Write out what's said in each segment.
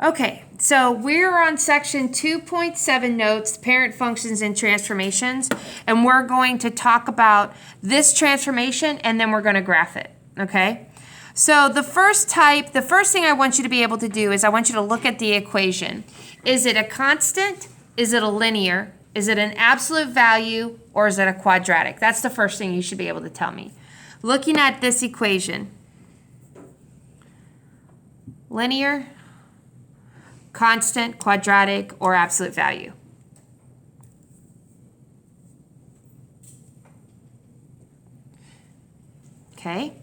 Okay, so we're on section 2.7 notes, parent functions and transformations, and we're going to talk about this transformation and then we're going to graph it, okay? So the first thing I want you to be able to do is I want you to look at the equation. Is it a constant? Is it a linear? Is it an absolute value? Or is it a quadratic? That's the first thing you should be able to tell me. Looking at this equation, linear, constant, quadratic, or absolute value? Okay.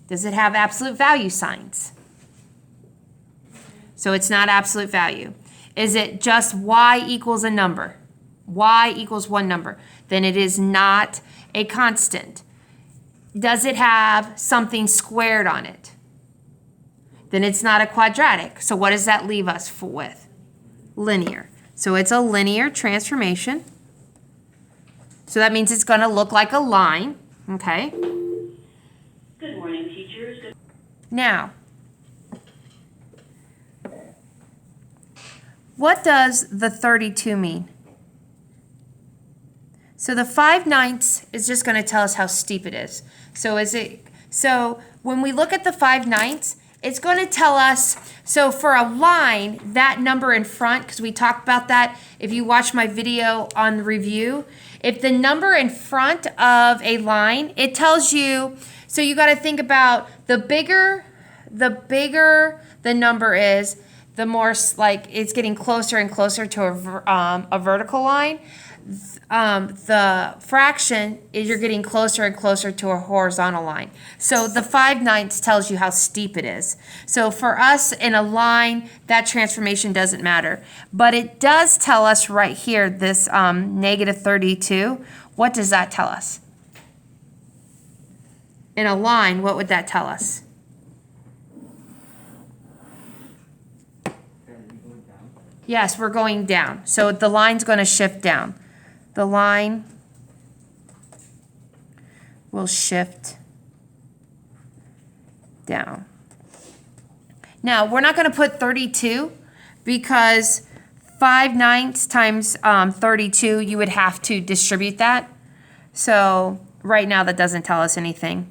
Does it have absolute value signs? So it's not absolute value. Is it just y equals a number? Y equals one number. Then it is not a constant. Does it have something squared on it? Then it's not a quadratic. So what does that leave us with? Linear. So it's a linear transformation. So that means it's going to look like a line. Okay? Good morning, teachers. Now, what does the 32 mean? So the 5/9 is just going to tell us how steep it is. So when we look at the 5/9, it's going to tell us, so for a line, that number in front, because we talked about that, if you watch my video on the review, if the number in front of a line, it tells you, so you got to think about the bigger the number is, the more like it's getting closer and closer to a vertical line. The fraction is you're getting closer and closer to a horizontal line. So the 5/9 tells you how steep it is. So for us in a line, that transformation doesn't matter. But it does tell us right here, this -32. What does that tell us? In a line, what would that tell us? Yes, we're going down. So the line's going to shift down. The line will shift down. Now, we're not going to put 32 because 5/9 times 32, you would have to distribute that. So right now, that doesn't tell us anything.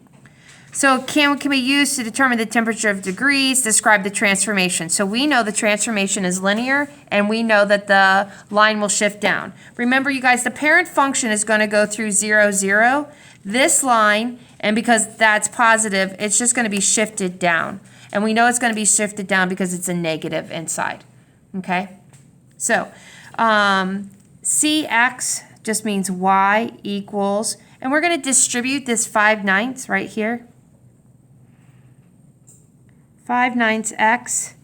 So can be used to determine the temperature of degrees, describe the transformation. So we know the transformation is linear, and we know that the line will shift down. Remember, you guys, the parent function is going to go through 0, 0. This line, and because that's positive, it's just going to be shifted down. And we know it's going to be shifted down because it's a negative inside. Okay? So CX just means Y equals, and we're going to distribute this 5/9 right here. 5/9 x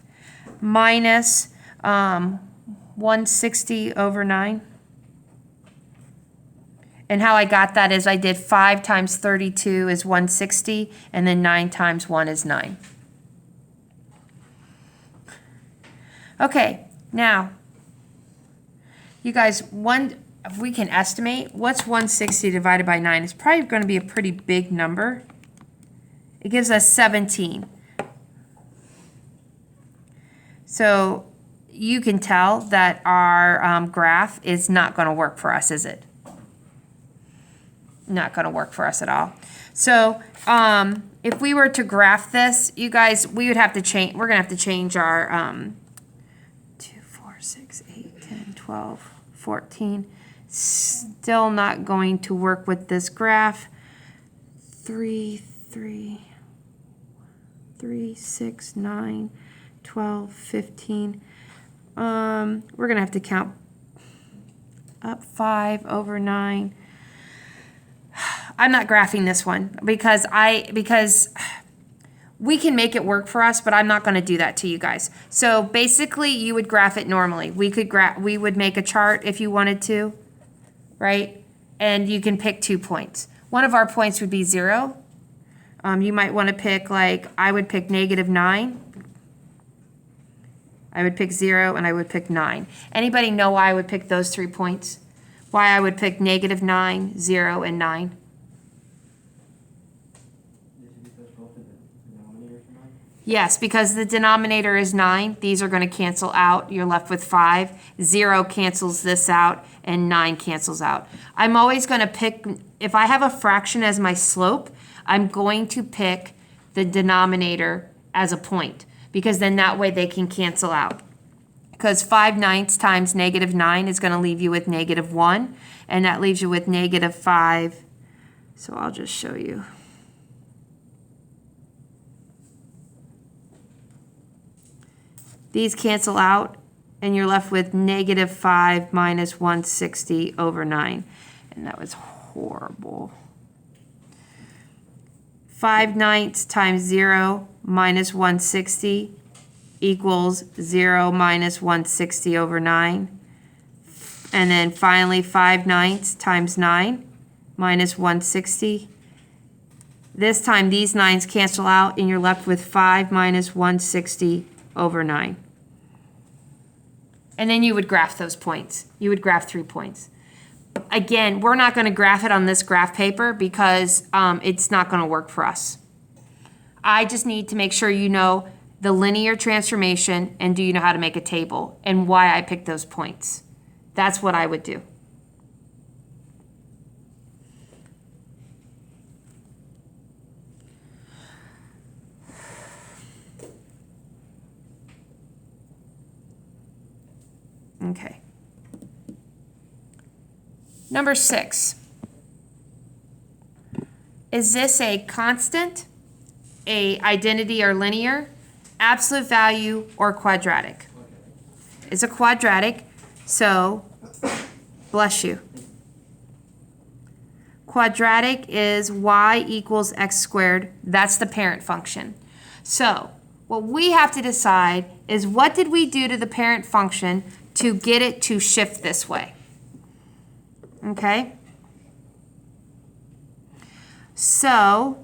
minus 160 over 9. And how I got that is I did 5 times 32 is 160, and then 9 times 1 is 9. Okay, now, you guys, if we can estimate, what's 160 divided by 9? It's probably going to be a pretty big number. It gives us 17. So you can tell that our graph is not going to work for us, is it? Not going to work for us at all. So if we were to graph this, you guys, we would have to change. We're going to have to change our 2, 4, 6, 8, 10, 12, 14. Still not going to work with this graph. 3, 6, 9, 12, 15. We're going to have to count up 5 over 9. I'm not graphing this one because we can make it work for us, but I'm not going to do that to you guys. So basically, you would graph it normally. We would make a chart if you wanted to, right? And you can pick 2 points. One of our points would be 0. You might want to pick, like, I would pick -9. I would pick 0, and I would pick 9. Anybody know why I would pick those 3 points? Why I would pick -9, 0, and 9? Yes, because the denominator is 9. These are going to cancel out. You're left with 5. 0 cancels this out, and 9 cancels out. I'm always going to pick, if I have a fraction as my slope, I'm going to pick the denominator as a point, because then that way they can cancel out. Because 5/9 times -9 is going to leave you with -1, and that leaves you with -5. So I'll just show you. These cancel out, and you're left with -5 minus 160 over 9. And that was horrible. 5/9 times 0 minus 160 equals 0 minus 160 over 9. And then finally 5/9 times 9 minus 160. This time these 9s cancel out, and you're left with 5 minus 160 over 9. And then you would graph those points. You would graph 3 points. Again, we're not going to graph it on this graph paper because it's not going to work for us. I just need to make sure you know the linear transformation, and do you know how to make a table, and why I picked those points. That's what I would do. Okay. Number 6. Is this a constant, a identity or linear, absolute value, or quadratic? It's a quadratic, so bless you. Quadratic is y equals x squared. That's the parent function. So what we have to decide is, what did we do to the parent function to get it to shift this way? Okay? So,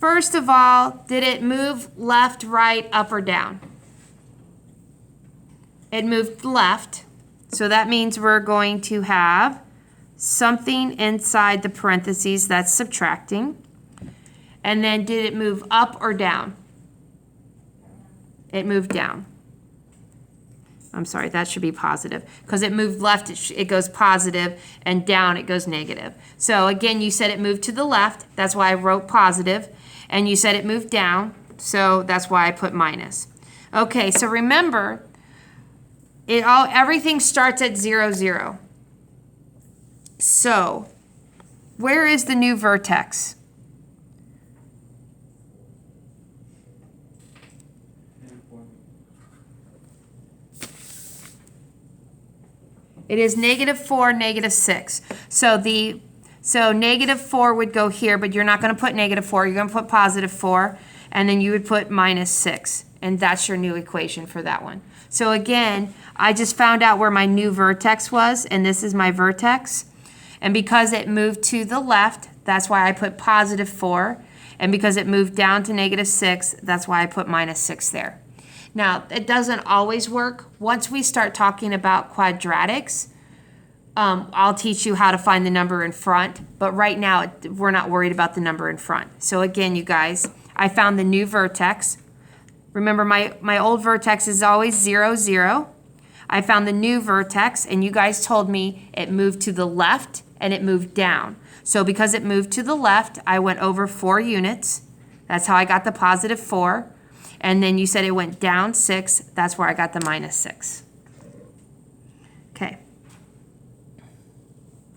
first of all, did it move left, right, up, or down? It moved left, so that means we're going to have something inside the parentheses that's subtracting. And then did it move up or down? It moved down. I'm sorry, that should be positive. Because it moved left, it goes positive, and down it goes negative. So again, you said it moved to the left, that's why I wrote positive. And you said it moved down, so that's why I put minus. Okay, so remember, everything starts at 0, 0. So, where is the new vertex? It is -4, -6. So -4 would go here, but you're not going to put -4. You're going to put +4, and then you would put -6. And that's your new equation for that one. So again, I just found out where my new vertex was, and this is my vertex. And because it moved to the left, that's why I put +4. And because it moved down to -6, that's why I put -6 there. Now, it doesn't always work. Once we start talking about quadratics, I'll teach you how to find the number in front. But right now, we're not worried about the number in front. So again, you guys, I found the new vertex. Remember, my old vertex is always 0, 0. I found the new vertex, and you guys told me it moved to the left and it moved down. So because it moved to the left, I went over 4 units. That's how I got the +4. And then you said it went down 6. That's where I got the -6. Okay.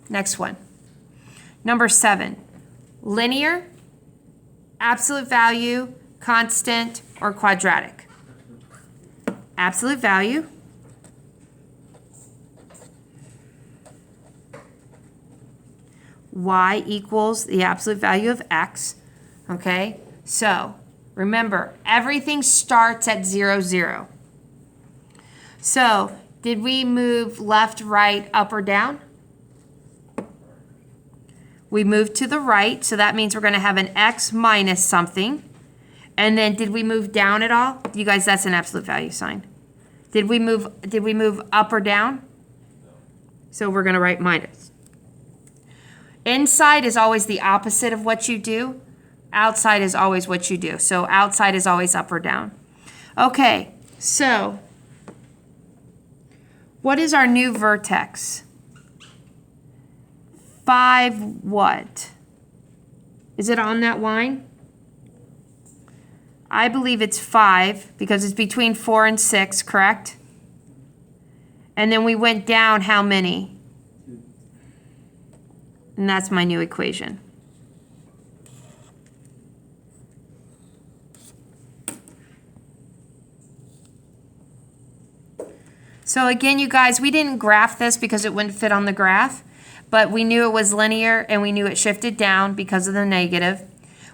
Next one. Number 7. Linear, absolute value, constant, or quadratic? Absolute value. Y equals the absolute value of x. Okay? So, remember, everything starts at 0, 0. So, did we move left, right, up, or down? We moved to the right, so that means we're going to have an x minus something. And then did we move down at all? You guys, that's an absolute value sign. Did we move up or down? So we're going to write minus. Inside is always the opposite of what you do. Outside is always what you do. So outside is always up or down. Okay, so what is our new vertex? 5 what? Is it on that line? I believe it's 5 because it's between 4 and 6, correct? And then we went down how many? And that's my new equation. So again, you guys, we didn't graph this because it wouldn't fit on the graph, but we knew it was linear and we knew it shifted down because of the negative.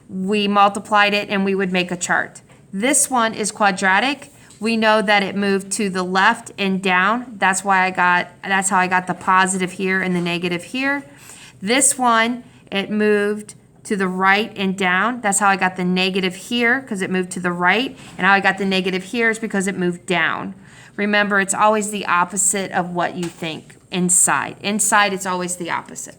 We multiplied it and we would make a chart. This one is quadratic. We know that it moved to the left and down. That's how I got the positive here and the negative here. This one, it moved to the right and down. That's how I got the negative here because it moved to the right. And how I got the negative here is because it moved down. Remember, it's always the opposite of what you think inside. Inside, it's always the opposite.